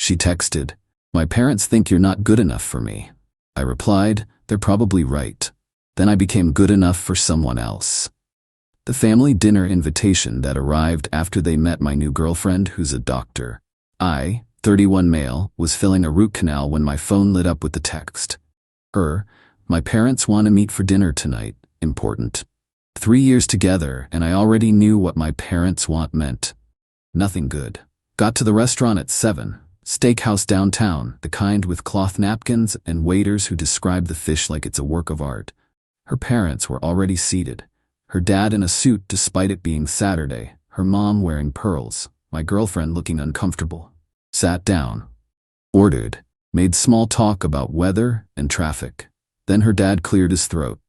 She texted, "My parents think you're not good enough for me." I replied, "They're probably right." Then I became good enough for someone else. The family dinner invitation that arrived after they met my new girlfriend, who's a doctor. I, 31 male, was filling a root canal when my phone lit up with the text. My parents want to meet for dinner tonight. Important. 3 years together, and I already knew what my parents want meant. Nothing good. Got to the restaurant at 7. Steakhouse downtown, the kind with cloth napkins and waiters who describe the fish like it's a work of art. Her parents were already seated. Her dad in a suit despite it being Saturday, her mom wearing pearls, my girlfriend looking uncomfortable. Sat down. Ordered. Made small talk about weather and traffic. Then her dad cleared his throat.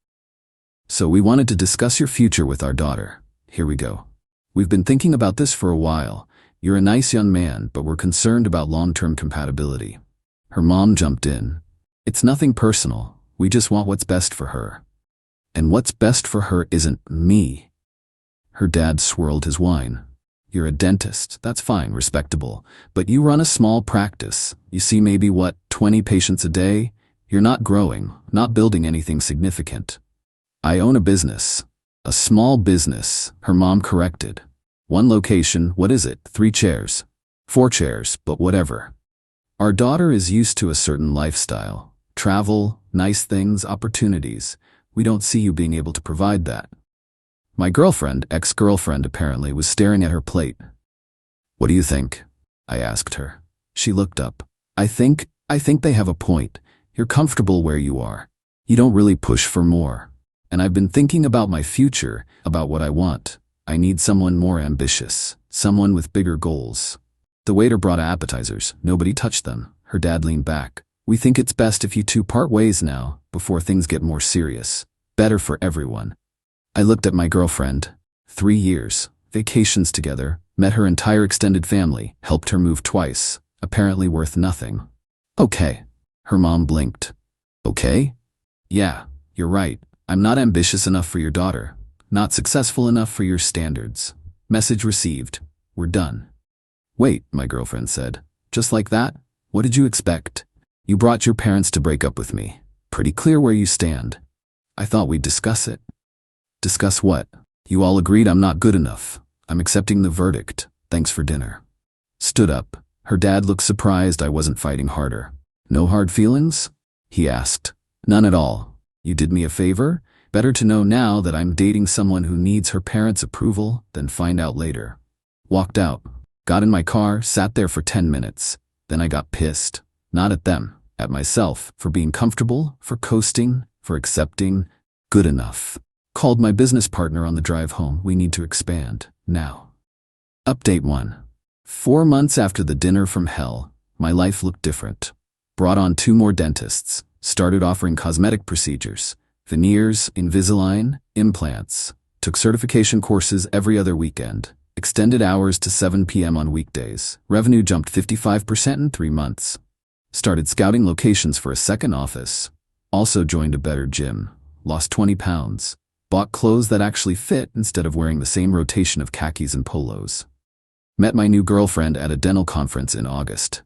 "So we wanted to discuss your future with our daughter. Here we go. We've been thinking about this for a while. You're a nice young man, but we're concerned about long-term compatibility." Her mom jumped in. "It's nothing personal. We just want what's best for her. And what's best for her isn't me." Her dad swirled his wine. "You're a dentist. That's fine, respectable. But you run a small practice. You see maybe, 20 patients a day? You're not growing, not building anything significant." "I own a business." "A small business," her mom corrected. "One location, what is it? 3 chairs. 4 chairs, but whatever. Our daughter is used to a certain lifestyle. Travel, nice things, opportunities. We don't see you being able to provide that." My girlfriend, ex-girlfriend apparently, was staring at her plate. "What do you think?" I asked her. She looked up. I think they have a point. You're comfortable where you are. You don't really push for more. And I've been thinking about my future, about what I want. I need someone more ambitious, someone with bigger goals." The waiter brought appetizers. Nobody touched them. Her dad leaned back. "We think it's best if you two part ways now, before things get more serious. Better for everyone." I looked at my girlfriend. 3 years, vacations together, met her entire extended family, helped her move twice, apparently worth nothing. "Okay." Her mom blinked. "Okay? Yeah, you're right. I'm not ambitious enough for your daughter. Not successful enough for your standards. Message received. We're done." "Wait," my girlfriend said. "Just like that? What did you expect? You brought your parents to break up with me. Pretty clear where you stand. I thought we'd discuss it." "Discuss what?" "You all agreed I'm not good enough. I'm accepting the verdict. Thanks for dinner." Stood up. Her dad looked surprised I wasn't fighting harder. "No hard feelings?" he asked. "None at all. You did me a favor? Better to know now that I'm dating someone who needs her parents' approval than find out later." Walked out. Got in my car, sat there for 10 minutes. Then I got pissed. Not at them, at myself, for being comfortable, for coasting, for accepting. Good enough. Called my business partner on the drive home. We need to expand, now. Update 1. 4 months after the dinner from hell, my life looked different. Brought on 2 more dentists. Started offering cosmetic procedures. Veneers, Invisalign, implants. Took certification courses every other weekend. Extended hours to 7 p.m. on weekdays. Revenue jumped 55% in 3 months. Started scouting locations for a second office. Also joined a better gym. Lost 20 pounds. Bought clothes that actually fit instead of wearing the same rotation of khakis and polos. Met my new girlfriend at a dental conference in August.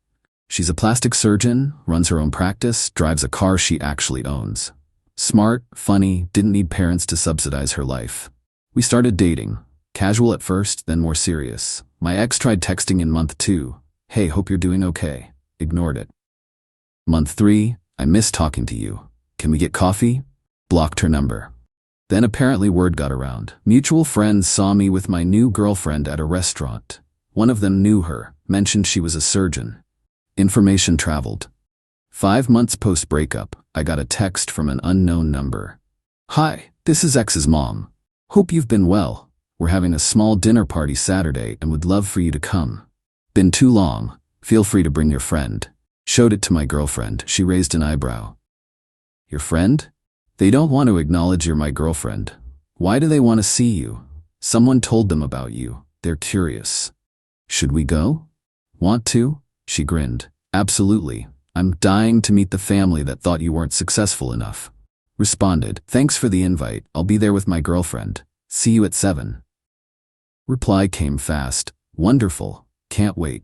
She's a plastic surgeon, runs her own practice, drives a car she actually owns. Smart, funny, didn't need parents to subsidize her life. We started dating. Casual at first, then more serious. My ex tried texting in month 2. "Hey, hope you're doing okay." Ignored it. Month 3, "I miss talking to you. Can we get coffee?" Blocked her number. Then apparently word got around. Mutual friends saw me with my new girlfriend at a restaurant. One of them knew her, mentioned she was a surgeon. Information traveled. 5 months post-breakup, I got a text from an unknown number. "Hi, this is X's mom. Hope you've been well. We're having a small dinner party Saturday and would love for you to come. Been too long. Feel free to bring your friend." Showed it to my girlfriend. She raised an eyebrow. "Your friend? They don't want to acknowledge you're my girlfriend. Why do they want to see you? Someone told them about you. They're curious." "Should we go?" "Want to?" She grinned. "Absolutely. I'm dying to meet the family that thought you weren't successful enough." Responded, "Thanks for the invite. I'll be there with my girlfriend. See you at 7. Reply came fast. "Wonderful. Can't wait."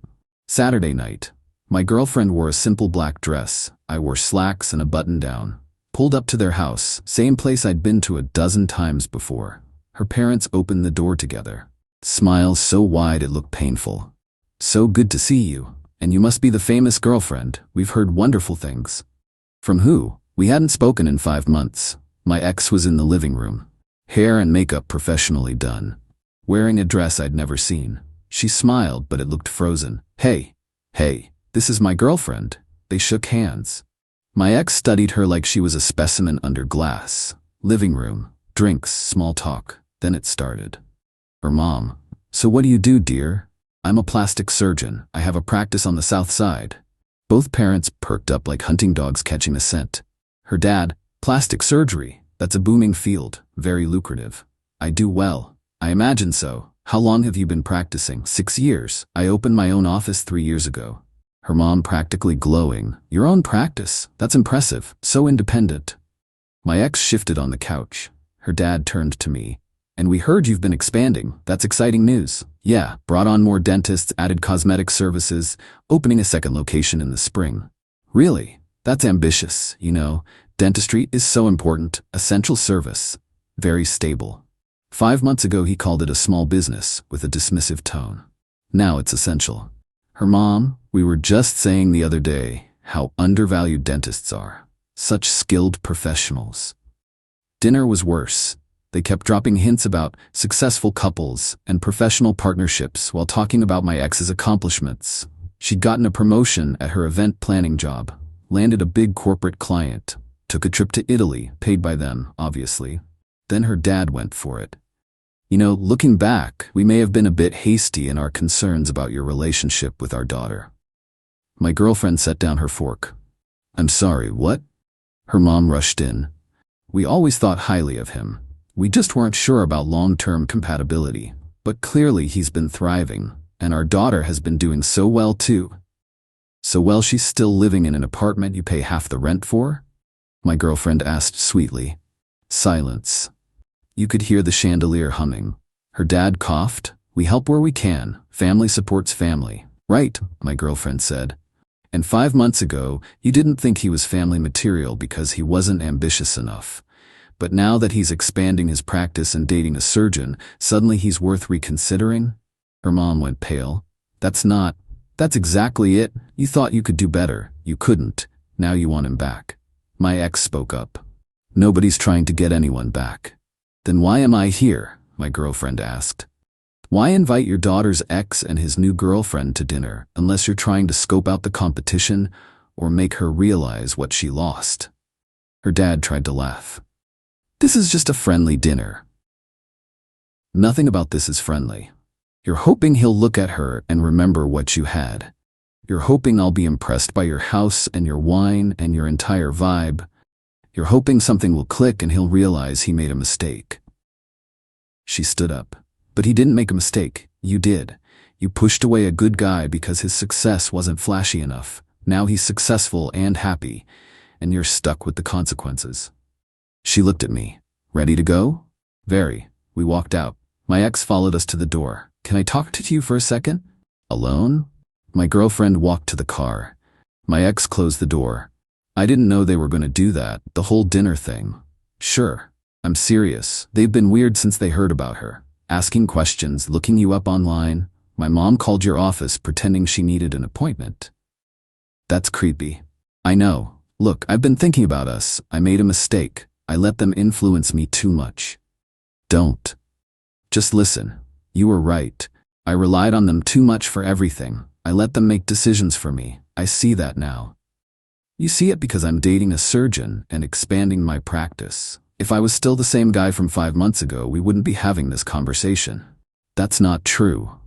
Saturday night. My girlfriend wore a simple black dress. I wore slacks and a button-down. Pulled up to their house, same place I'd been to a dozen times before. Her parents opened the door together. Smiles so wide it looked painful. "So good to see you. And you must be the famous girlfriend. We've heard wonderful things." "From who?" We hadn't spoken in 5 months. My ex was in the living room. Hair and makeup professionally done. Wearing a dress I'd never seen. She smiled, but it looked frozen. Hey, this is my girlfriend." They shook hands. My ex studied her like she was a specimen under glass. Living room, drinks, small talk. Then it started. Her mom. "So what do you do, dear?" "I'm a plastic surgeon. I have a practice on the south side." Both parents perked up like hunting dogs catching a scent. Her dad. "Plastic surgery. That's a booming field. Very lucrative." "I do well." "I imagine so. How long have you been practicing?" 6 years. I opened my own office 3 years ago." Her mom practically glowing. "Your own practice? That's impressive. So independent." My ex shifted on the couch. Her dad turned to me. "And we heard you've been expanding. That's exciting news." "Yeah, brought on more dentists, added cosmetic services, opening a second location in the spring." "Really? That's ambitious. You know, dentistry is so important, essential service. Very stable." 5 months ago he called it a small business with a dismissive tone. Now it's essential. Her mom, "We were just saying the other day how undervalued dentists are. Such skilled professionals." Dinner was worse. They kept dropping hints about successful couples and professional partnerships while talking about my ex's accomplishments. She'd gotten a promotion at her event planning job, landed a big corporate client, took a trip to Italy, paid by them, obviously. Then her dad went for it. "You know, looking back, we may have been a bit hasty in our concerns about your relationship with our daughter." My girlfriend set down her fork. "I'm sorry, what?" Her mom rushed in. "We always thought highly of him. We just weren't sure about long-term compatibility. But clearly he's been thriving, and our daughter has been doing so well too." "So well she's still living in an apartment you pay half the rent for?" My girlfriend asked sweetly. Silence. You could hear the chandelier humming. Her dad coughed. "We help where we can. Family supports family." "Right," my girlfriend said. "And 5 months ago, you didn't think he was family material because he wasn't ambitious enough. But now that he's expanding his practice and dating a surgeon, suddenly he's worth reconsidering?" Her mom went pale. That's exactly it. You thought you could do better. You couldn't. Now you want him back." My ex spoke up. "Nobody's trying to get anyone back." "Then why am I here?" my girlfriend asked. "Why invite your daughter's ex and his new girlfriend to dinner unless you're trying to scope out the competition or make her realize what she lost?" Her dad tried to laugh. "This is just a friendly dinner." "Nothing about this is friendly. You're hoping he'll look at her and remember what you had. You're hoping I'll be impressed by your house and your wine and your entire vibe. You're hoping something will click and he'll realize he made a mistake." She stood up. "But he didn't make a mistake. You did. You pushed away a good guy because his success wasn't flashy enough. Now he's successful and happy, and you're stuck with the consequences." She looked at me. "Ready to go?" "Very." We walked out. My ex followed us to the door. "Can I talk to you for a second?" "Alone?" My girlfriend walked to the car. My ex closed the door. "I didn't know they were going to do that, the whole dinner thing." "Sure. I'm serious. They've been weird since they heard about her. Asking questions, looking you up online. My mom called your office pretending she needed an appointment." "That's creepy." "I know. Look, I've been thinking about us. I made a mistake. I let them influence me too much." "Don't. Just listen. You were right. I relied on them too much for everything. I let them make decisions for me. I see that now." "You see it because I'm dating a surgeon and expanding my practice. If I was still the same guy from 5 months ago, we wouldn't be having this conversation." "That's not true."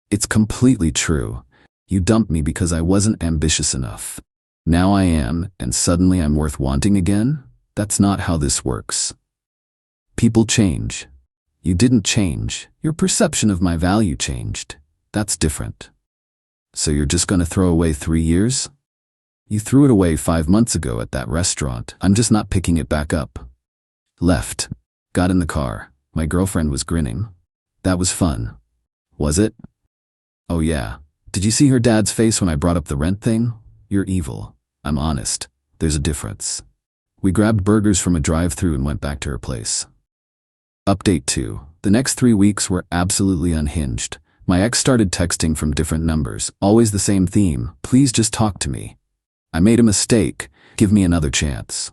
"It's completely true. You dumped me because I wasn't ambitious enough. Now I am, and suddenly I'm worth wanting again? That's not how this works. People change. You didn't change. Your perception of my value changed. That's different." "So you're just going to throw away 3 years?" "You threw it away 5 months ago at that restaurant. I'm just not picking it back up." Left. Got in the car. My girlfriend was grinning. "That was fun." "Was it?" "Oh yeah. Did you see her dad's face when I brought up the rent thing? You're evil. I'm honest. There's a difference. We grabbed burgers from a drive-thru and went back to her place. Update 2. The next 3 weeks were absolutely unhinged. My ex started texting from different numbers, always the same theme: please just talk to me. I made a mistake. Give me another chance.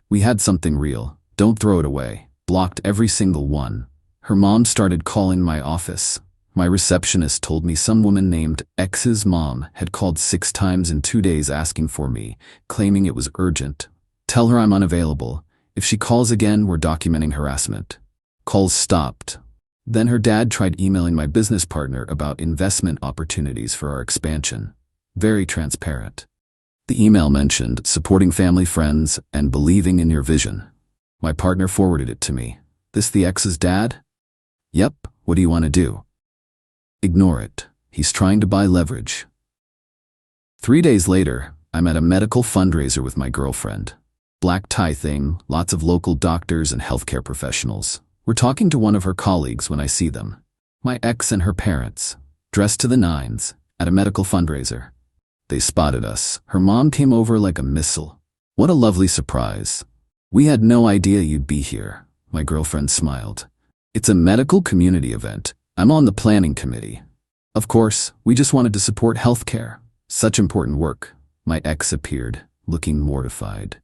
We had something real. Don't throw it away. Blocked every single one. Her mom started calling my office. My receptionist told me some woman named X's mom had called 6 times in 2 days asking for me, claiming it was urgent. Tell her I'm unavailable. If she calls again, we're documenting harassment. Calls stopped. Then her dad tried emailing my business partner about investment opportunities for our expansion. Very transparent. The email mentioned supporting family friends and believing in your vision. My partner forwarded it to me. This the ex's dad? Yep, what do you want to do? Ignore it. He's trying to buy leverage. 3 days later, I'm at a medical fundraiser with my girlfriend. Black tie thing, lots of local doctors and healthcare professionals. We're talking to one of her colleagues when I see them. My ex and her parents, dressed to the nines, at a medical fundraiser. They spotted us. Her mom came over like a missile. What a lovely surprise. We had no idea you'd be here. My girlfriend smiled. It's a medical community event. I'm on the planning committee. Of course, we just wanted to support healthcare. Such important work. My ex appeared, looking mortified.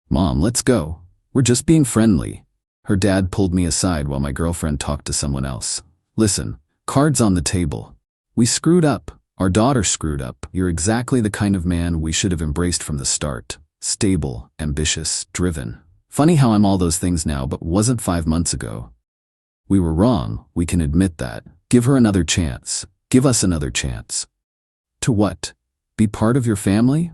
Mom, let's go. We're just being friendly. Her dad pulled me aside while my girlfriend talked to someone else. Listen, cards on the table. We screwed up. Our daughter screwed up. You're exactly the kind of man we should have embraced from the start. Stable, ambitious, driven. Funny how I'm all those things now, but wasn't 5 months ago. We were wrong. We can admit that. Give her another chance. Give us another chance. To what? Be part of your family?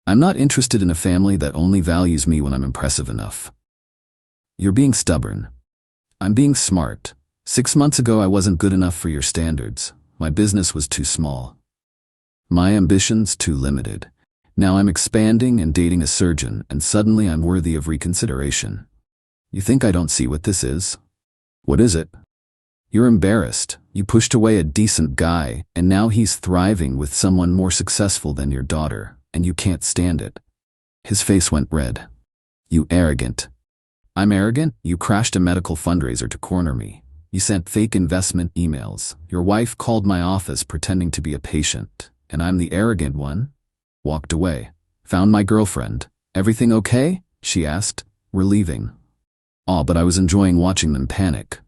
I'm not interested in a family that only values me when I'm impressive enough. You're being stubborn. I'm being smart. 6 months ago I wasn't good enough for your standards. My business was too small. My ambitions too limited. Now I'm expanding and dating a surgeon, and suddenly I'm worthy of reconsideration. You think I don't see what this is? What is it? You're embarrassed. You pushed away a decent guy, and now he's thriving with someone more successful than your daughter, and you can't stand it. His face went red. You arrogant. I'm arrogant? You crashed a medical fundraiser to corner me. You sent fake investment emails. Your wife called my office pretending to be a patient, and I'm the arrogant one? Walked away. Found my girlfriend. Everything okay? She asked. We're leaving. Aw, but I was enjoying watching them panic.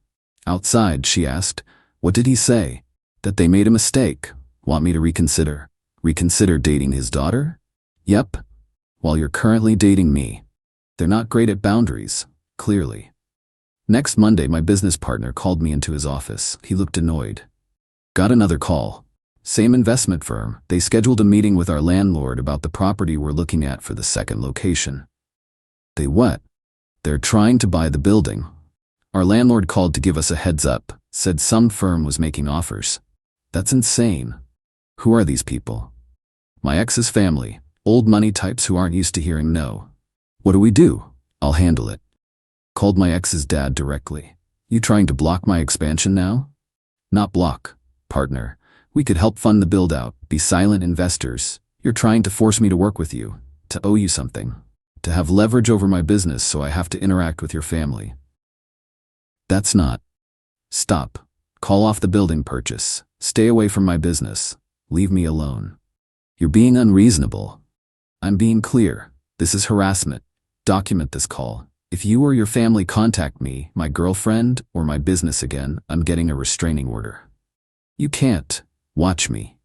Outside, she asked, what did he say? That they made a mistake. Want me to reconsider? Reconsider dating his daughter? Yep. While you're currently dating me. They're not great at boundaries, clearly. Next Monday, my business partner called me into his office. He looked annoyed. Got another call. Same investment firm. They scheduled a meeting with our landlord about the property we're looking at for the second location. They what? They're trying to buy the building. Our landlord called to give us a heads up, said some firm was making offers. That's insane. Who are these people? My ex's family, old money types who aren't used to hearing no. What do we do? I'll handle it. Called my ex's dad directly. You trying to block my expansion now? Not block, partner. We could help fund the build-out, be silent investors. You're trying to force me to work with you, to owe you something, to have leverage over my business so I have to interact with your family. That's not. Stop. Call off the building purchase. Stay away from my business. Leave me alone. You're being unreasonable. I'm being clear. This is harassment. Document this call. If you or your family contact me, my girlfriend, or my business again, I'm getting a restraining order. You can't. Watch me.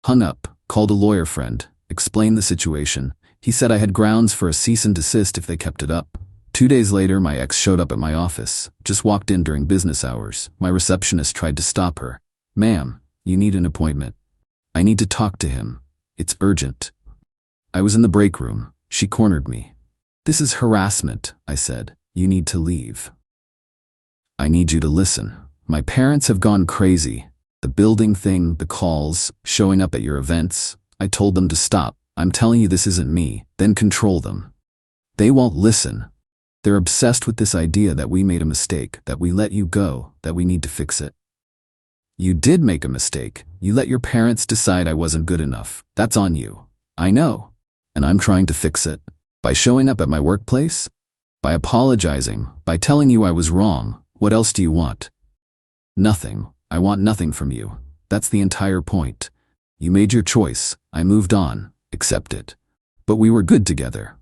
Hung up, called a lawyer friend, explained the situation. He said I had grounds for a cease and desist if they kept it up. 2 days later, my ex showed up at my office, just walked in during business hours. My receptionist tried to stop her. Ma'am, you need an appointment. I need to talk to him. It's urgent. I was in the break room. She cornered me. This is harassment, I said. You need to leave. I need you to listen. My parents have gone crazy. The building thing, the calls, showing up at your events. I told them to stop. I'm telling you this isn't me. Then control them. They won't listen. They're obsessed with this idea that we made a mistake, that we let you go, that we need to fix it. You did make a mistake. You let your parents decide I wasn't good enough. That's on you. I know. And I'm trying to fix it. By showing up at my workplace? By apologizing? By telling you I was wrong? What else do you want? Nothing. I want nothing from you. That's the entire point. You made your choice. I moved on. Accept it. But we were good together.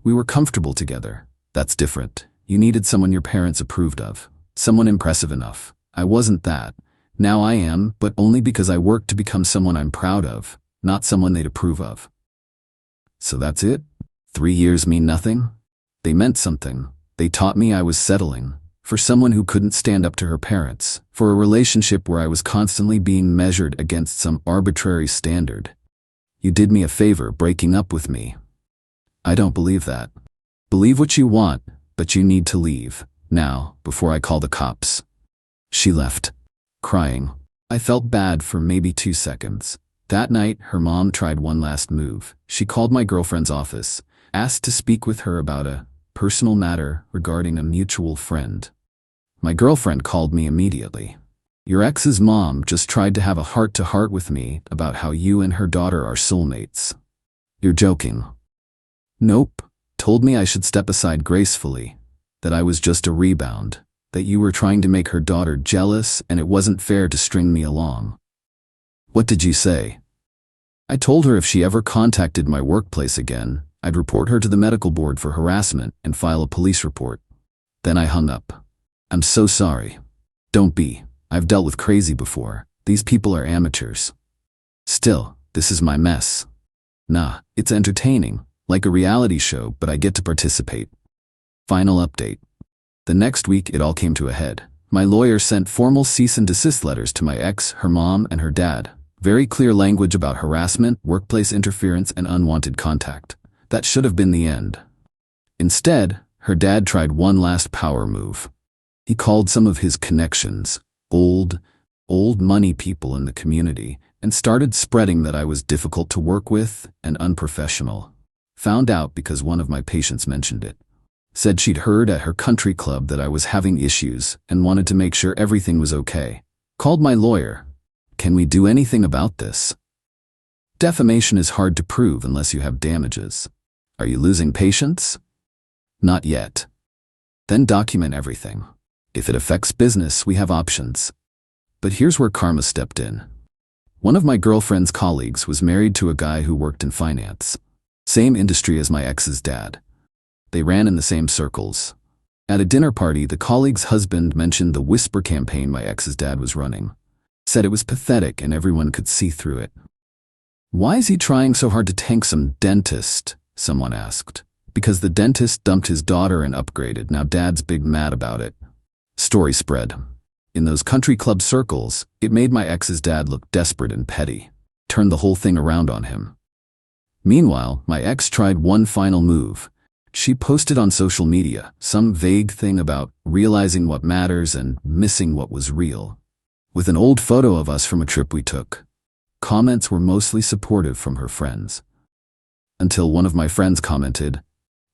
We were comfortable together. That's different. You needed someone your parents approved of. Someone impressive enough. I wasn't that. Now I am, but only because I worked to become someone I'm proud of, not someone they'd approve of. So that's it? 3 years mean nothing? They meant something. They taught me I was settling. For someone who couldn't stand up to her parents. For a relationship where I was constantly being measured against some arbitrary standard. You did me a favor breaking up with me. I don't believe that. Believe what you want, but you need to leave. Now, before I call the cops. She left. Crying. I felt bad for maybe 2 seconds. That night, her mom tried one last move. She called my girlfriend's office, asked to speak with her about a personal matter regarding a mutual friend. My girlfriend called me immediately. Your ex's mom just tried to have a heart-to-heart with me about how you and her daughter are soulmates. You're joking. Nope. Told me I should step aside gracefully, that I was just a rebound, that you were trying to make her daughter jealous and it wasn't fair to string me along. What did you say? I told her if she ever contacted my workplace again, I'd report her to the medical board for harassment and file a police report. Then I hung up. I'm so sorry. Don't be. I've dealt with crazy before. These people are amateurs. Still, this is my mess. Nah, it's entertaining, like a reality show, but I get to participate. Final update. The next week it all came to a head. My lawyer sent formal cease and desist letters to my ex, her mom, and her dad. Very clear language about harassment, workplace interference, and unwanted contact. That should have been the end. Instead, her dad tried one last power move. He called some of his connections, old money people in the community, and started spreading that I was difficult to work with and unprofessional. Found out because one of my patients mentioned it. Said she'd heard at her country club that I was having issues and wanted to make sure everything was okay. Called my lawyer. Can we do anything about this? Defamation is hard to prove unless you have damages. Are you losing patients? Not yet. Then document everything. If it affects business, we have options. But here's where karma stepped in. One of my girlfriend's colleagues was married to a guy who worked in finance. Same industry as my ex's dad. They ran in the same circles. At a dinner party, the colleague's husband mentioned the whisper campaign my ex's dad was running. Said it was pathetic and everyone could see through it. Why is he trying so hard to tank some dentist? Someone asked. Because the dentist dumped his daughter and upgraded. Now dad's big mad about it. Story spread. In those country club circles, it made my ex's dad look desperate and petty. Turned the whole thing around on him. Meanwhile, my ex tried one final move. She posted on social media some vague thing about realizing what matters and missing what was real. With an old photo of us from a trip we took. Comments were mostly supportive from her friends. Until one of my friends commented,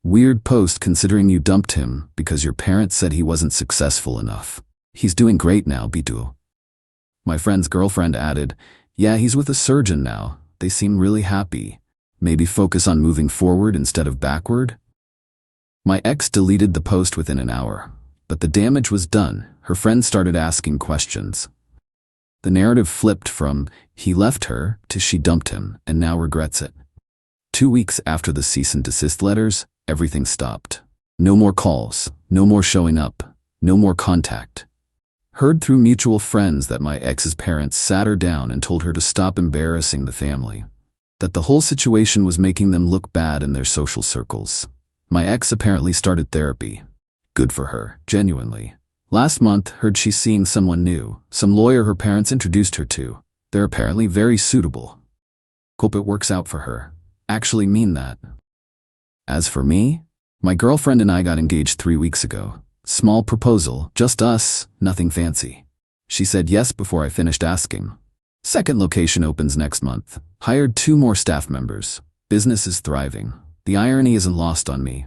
"Weird post considering you dumped him because your parents said he wasn't successful enough. He's doing great now, Bitu." My friend's girlfriend added, "Yeah, he's with a surgeon now. They seem really happy. Maybe focus on moving forward instead of backward?" My ex deleted the post within an hour, but the damage was done. Her friends started asking questions. The narrative flipped from he left her to she dumped him and now regrets it. 2 weeks after the cease and desist letters, everything stopped. No more calls, no more showing up, no more contact. Heard through mutual friends that my ex's parents sat her down and told her to stop embarrassing the family. That the whole situation was making them look bad in their social circles. My ex apparently started therapy. Good for her, genuinely. Last month, heard she's seeing someone new, some lawyer her parents introduced her to. They're apparently very suitable. Hope it works out for her. Actually mean that. As for me, my girlfriend and I got engaged 3 weeks ago. Small proposal, just us, nothing fancy. She said yes before I finished asking. Second location opens next month. Hired 2 more staff members. Business is thriving. The irony isn't lost on me.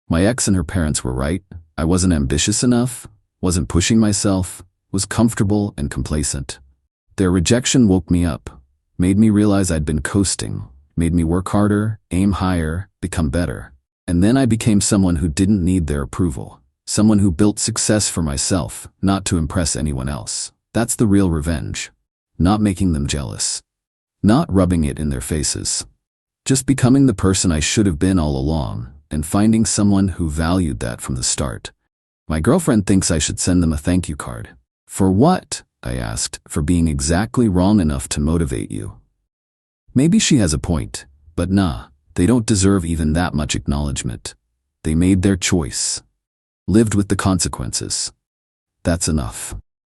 My ex and her parents were right. I wasn't ambitious enough, wasn't pushing myself, was comfortable and complacent. Their rejection woke me up, made me realize I'd been coasting, made me work harder, aim higher, become better. And then I became someone who didn't need their approval. Someone who built success for myself, not to impress anyone else. That's the real revenge. Not making them jealous. Not rubbing it in their faces. Just becoming the person I should have been all along, and finding someone who valued that from the start. My girlfriend thinks I should send them a thank you card. For what? I asked. For being exactly wrong enough to motivate you. Maybe she has a point, but nah, they don't deserve even that much acknowledgement. They made their choice. Lived with the consequences. That's enough.